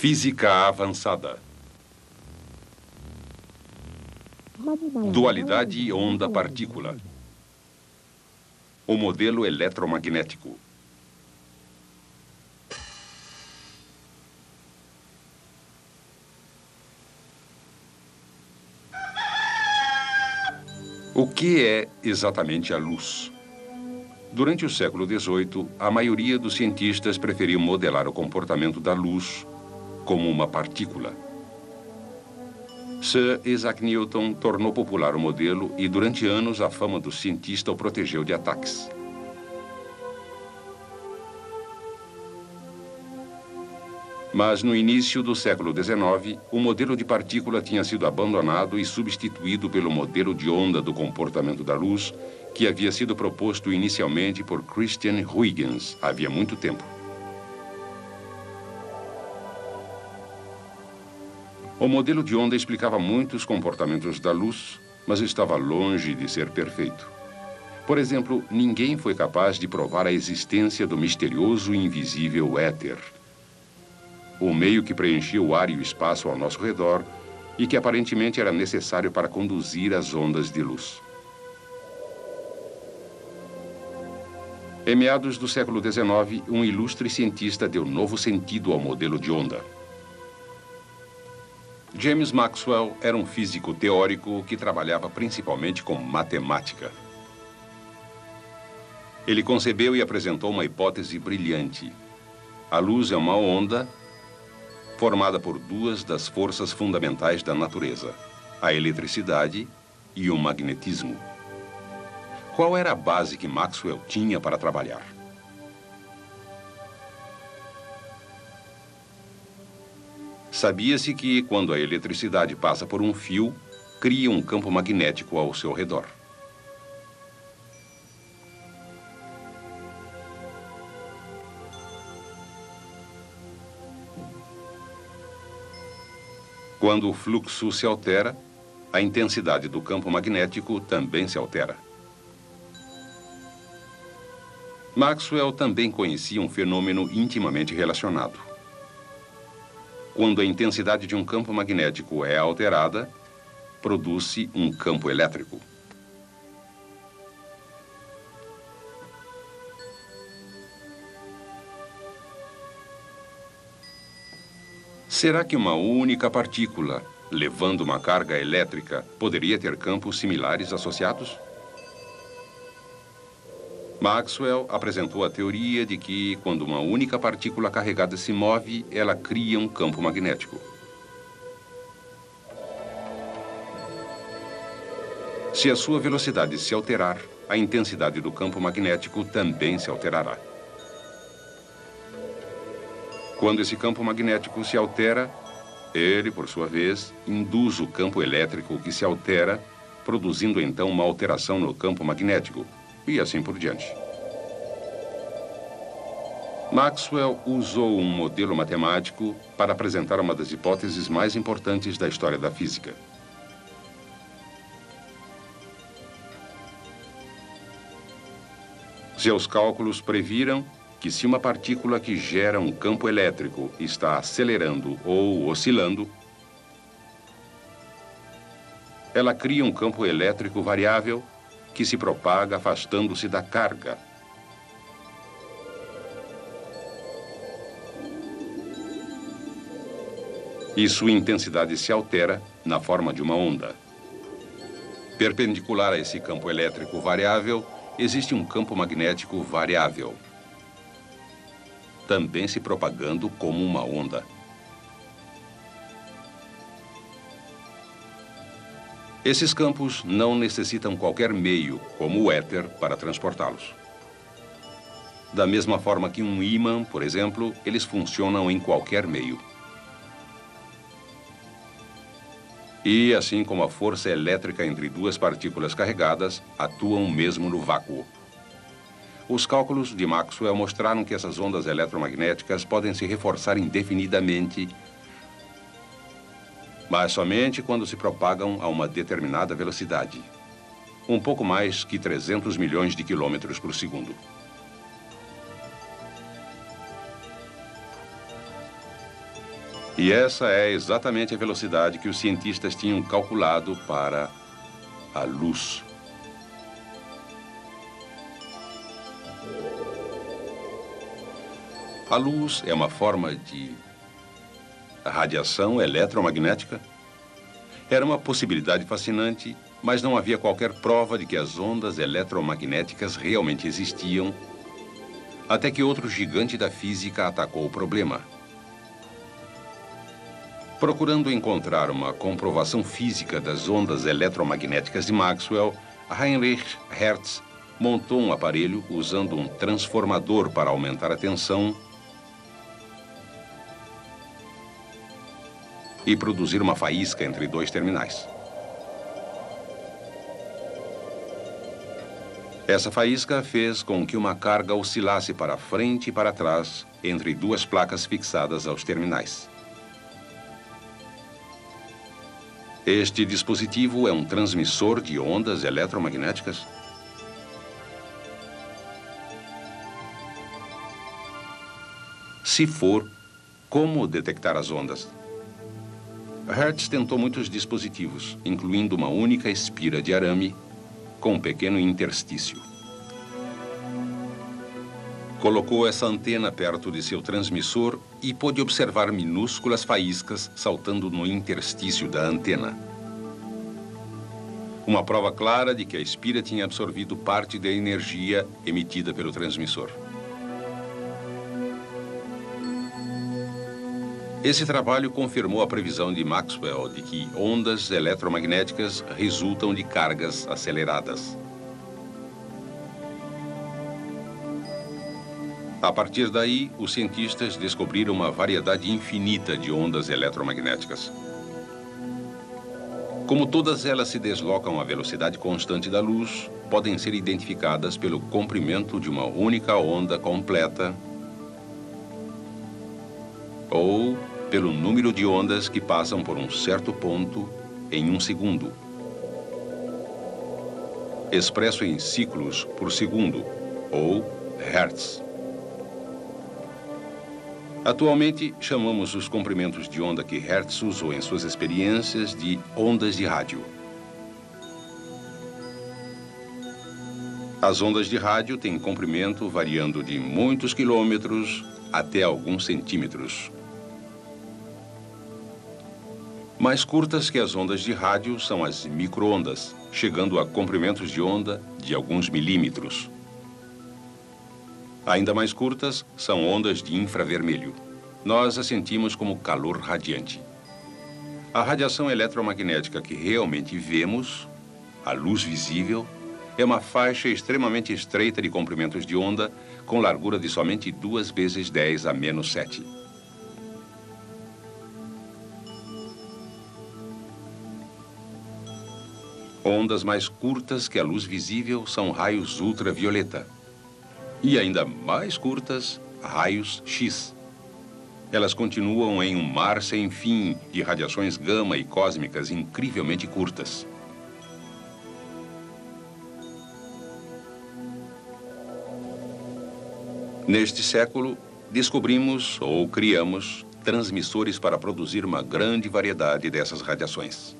Física avançada. Dualidade onda-partícula. O modelo eletromagnético. O que é exatamente a luz? Durante o século XVIII, a maioria dos cientistas preferiu modelar o comportamento da luz como uma partícula. Sir Isaac Newton tornou popular o modelo e, durante anos, a fama do cientista o protegeu de ataques. Mas, no início do século XIX, o modelo de partícula tinha sido abandonado e substituído pelo modelo de onda do comportamento da luz, que havia sido proposto inicialmente por Christian Huygens havia muito tempo. O modelo de onda explicava muitos comportamentos da luz, mas estava longe de ser perfeito. Por exemplo, ninguém foi capaz de provar a existência do misterioso e invisível éter, o meio que preenchia o ar e o espaço ao nosso redor e que aparentemente era necessário para conduzir as ondas de luz. Em meados do século XIX, um ilustre cientista deu novo sentido ao modelo de onda. James Maxwell era um físico teórico que trabalhava principalmente com matemática. Ele concebeu e apresentou uma hipótese brilhante. A luz é uma onda formada por duas das forças fundamentais da natureza, a eletricidade e o magnetismo. Qual era a base que Maxwell tinha para trabalhar? Sabia-se que, quando a eletricidade passa por um fio, cria um campo magnético ao seu redor. Quando o fluxo se altera, a intensidade do campo magnético também se altera. Maxwell também conhecia um fenômeno intimamente relacionado. Quando a intensidade de um campo magnético é alterada, produz-se um campo elétrico. Será que uma única partícula, levando uma carga elétrica, poderia ter campos similares associados? Maxwell apresentou a teoria de que, quando uma única partícula carregada se move, ela cria um campo magnético. Se a sua velocidade se alterar, a intensidade do campo magnético também se alterará. Quando esse campo magnético se altera, ele, por sua vez, induz o campo elétrico que se altera, produzindo então uma alteração no campo magnético. E assim por diante. Maxwell usou um modelo matemático para apresentar uma das hipóteses mais importantes da história da física. Seus cálculos previram que se uma partícula que gera um campo elétrico está acelerando ou oscilando, ela cria um campo elétrico variável que se propaga afastando-se da carga. E sua intensidade se altera na forma de uma onda. Perpendicular a esse campo elétrico variável, existe um campo magnético variável, também se propagando como uma onda. Esses campos não necessitam qualquer meio, como o éter, para transportá-los. Da mesma forma que um ímã, por exemplo, eles funcionam em qualquer meio. E, assim como a força elétrica entre duas partículas carregadas, atuam mesmo no vácuo. Os cálculos de Maxwell mostraram que essas ondas eletromagnéticas podem se reforçar indefinidamente, mas somente quando se propagam a uma determinada velocidade, um pouco mais que 300 milhões de quilômetros por segundo. E essa é exatamente a velocidade que os cientistas tinham calculado para a luz. A luz é uma forma de radiação eletromagnética. Era uma possibilidade fascinante, mas não havia qualquer prova de que as ondas eletromagnéticas realmente existiam, até que outro gigante da física atacou o problema. Procurando encontrar uma comprovação física das ondas eletromagnéticas de Maxwell, Heinrich Hertz montou um aparelho usando um transformador para aumentar a tensão e produzir uma faísca entre dois terminais. Essa faísca fez com que uma carga oscilasse para frente e para trás entre duas placas fixadas aos terminais. Este dispositivo é um transmissor de ondas eletromagnéticas? Se for, como detectar as ondas? Hertz tentou muitos dispositivos, incluindo uma única espira de arame com um pequeno interstício. Colocou essa antena perto de seu transmissor e pôde observar minúsculas faíscas saltando no interstício da antena. Uma prova clara de que a espira tinha absorvido parte da energia emitida pelo transmissor. Esse trabalho confirmou a previsão de Maxwell de que ondas eletromagnéticas resultam de cargas aceleradas. A partir daí, os cientistas descobriram uma variedade infinita de ondas eletromagnéticas. Como todas elas se deslocam à velocidade constante da luz, podem ser identificadas pelo comprimento de uma única onda completa ou pelo número de ondas que passam por um certo ponto em um segundo, expresso em ciclos por segundo, ou hertz. Atualmente, chamamos os comprimentos de onda que Hertz usou em suas experiências de ondas de rádio. As ondas de rádio têm comprimento variando de muitos quilômetros até alguns centímetros. Mais curtas que as ondas de rádio são as micro-ondas, chegando a comprimentos de onda de alguns milímetros. Ainda mais curtas são ondas de infravermelho. Nós as sentimos como calor radiante. A radiação eletromagnética que realmente vemos, a luz visível, é uma faixa extremamente estreita de comprimentos de onda com largura de somente 2 vezes 10 a menos 7. Ondas mais curtas que a luz visível são raios ultravioleta. E ainda mais curtas, raios X. Elas continuam em um mar sem fim de radiações gama e cósmicas incrivelmente curtas. Neste século, descobrimos ou criamos transmissores para produzir uma grande variedade dessas radiações.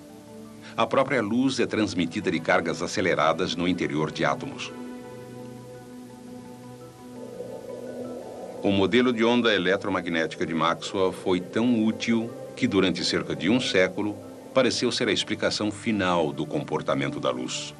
A própria luz é transmitida de cargas aceleradas no interior de átomos. O modelo de onda eletromagnética de Maxwell foi tão útil que, durante cerca de um século, pareceu ser a explicação final do comportamento da luz.